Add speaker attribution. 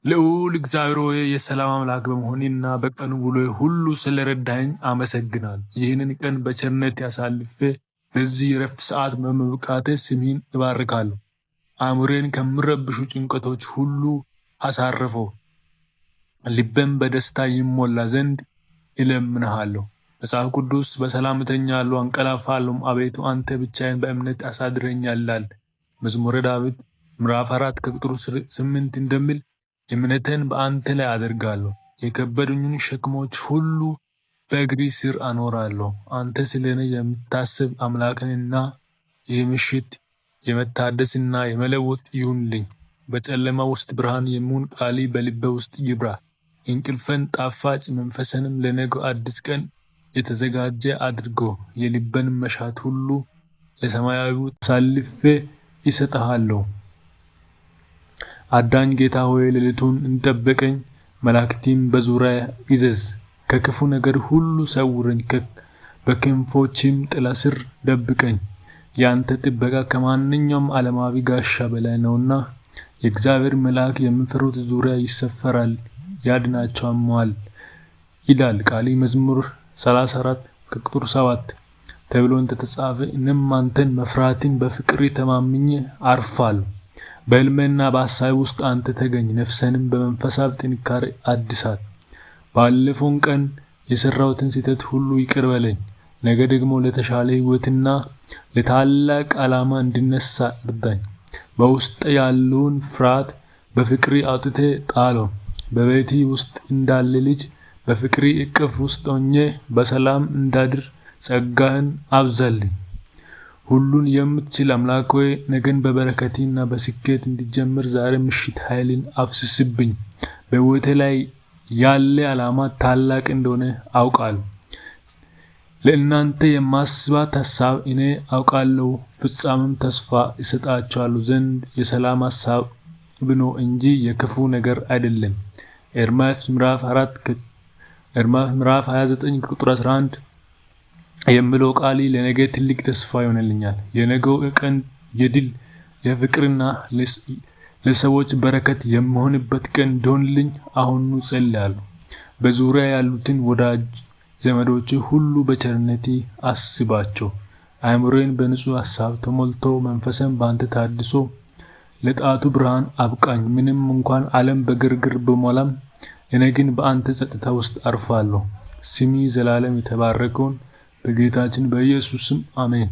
Speaker 1: ልዑል እግዚአብሔር ሆይ የሰላም አምላክ በመሆኔና በቀኑ ውሎ ሁሉ ስለረዳኸኝ አመሰግናለሁ። ይህንን ቀን በቸርነት ያሳልፌ በዚህ የረፍት ሰዓት በመብቃቴ ስምህን እባርካለሁ። አእምሮዬን ከሚረብሹ ጭንቀቶች ሁሉ አሳርፈው፣ ልቤም በደስታ ይሞላ ዘንድ እለምንሃለሁ። መጽሐፍ ቅዱስ በሰላም እተኛለሁ አንቀላፋለሁም፣ አቤቱ አንተ ብቻዬን በእምነት አሳድረኛል ይላል። መዝሙረ ዳዊት ምዕራፍ 4 ከቁጥር 8 እንደሚል እምነቴን በአንተ ላይ አደርጋለሁ፣ የከበዱኝን ሸክሞች ሁሉ በእግሪ ስር አኖራለሁ። አንተ ስለ እኔ የምታስብ አምላክንና ይህ ምሽት የመታደስና የመለወጥ ይሁንልኝ። በጨለማ ውስጥ ብርሃን የሚሆን ቃሌ በልቤ ውስጥ ይብራ። እንቅልፌን ጣፋጭ መንፈስንም ለነገው አዲስ ቀን የተዘጋጀ አድርጎ የልቤን መሻት ሁሉ ለሰማያዊ አሳልፌ ይሰጥሃለሁ። አዳኝ ጌታ ሆይ ሌሊቱን እንጠብቀኝ፣ መላእክትም በዙሪያ ይዘዝ። ከክፉ ነገር ሁሉ ሰውረኝ፣ በክንፎችም ጥላ ስር ደብቀኝ። ያንተ ጥበቃ ከማንኛውም ዓለማዊ ጋሻ በላይ ነውና የእግዚአብሔር መልአክ የሚፈሩት ዙሪያ ይሰፈራል ያድናቸውማል ይላል ቃሊ መዝሙር 34 ከቁጥር 7 ተብሎ እንደተጻፈ እኔም አንተን መፍራትን በፍቅር ተማምኜ አርፋለሁ። በሕልሜና በሐሳቤ ውስጥ አንተ ተገኝ፣ ነፍሴንም በመንፈሳዊ ጥንካሬ አድሳት። ባለፈውን ቀን የሰራሁትን ስህተት ሁሉ ይቅር በለኝ። ነገ ደግሞ ለተሻለ ሕይወትና ለታላቅ ዓላማ እንድነሳ እርዳኝ። በውስጥ ያለውን ፍርሃት በፍቅሪ አውጥቴ ጣለው። በቤቴ ውስጥ እንዳለ ልጅ በፍቅሪ እቅፍ ውስጥ ሆኜ በሰላም እንዳድር ጸጋህን አብዛልኝ። ሁሉን የምትችል አምላክ ሆይ ነገን በበረከትና በስኬት እንዲጀምር ዛሬ ምሽት ኃይልን አፍስስብኝ። በሕይወቴ ላይ ያለ ዓላማ ታላቅ እንደሆነ አውቃለሁ። ለእናንተ የማስባት ሐሳብ እኔ አውቃለሁ፣ ፍጻሜም ተስፋ ይሰጣቸዋለሁ ዘንድ የሰላም ሐሳብ ነው እንጂ የክፉ ነገር አይደለም። ኤርምያስ ምዕራፍ 29 ቁጥር 11 የሚለው ቃል ለነገ ትልቅ ተስፋ ይሆንልኛል። የነገው ቀን የድል የፍቅርና ለሰዎች በረከት የሚሆንበት ቀን እንዲሆንልኝ አሁኑ ጸልያለሁ። በዙሪያ ያሉትን ወዳጅ ዘመዶች ሁሉ በቸርነቴ አስባቸው። አእምሮዬን በንጹህ ሐሳብ ተሞልቶ መንፈስን በአንተ ታድሶ ለጣቱ ብርሃን አብቃኝ። ምንም እንኳን ዓለም በግርግር በሞላም እኔ ግን በአንተ ጸጥታ ውስጥ አርፋለሁ። ስሚ ዘላለም የተባረከውን በጌታችን በኢየሱስ ስም አሜን።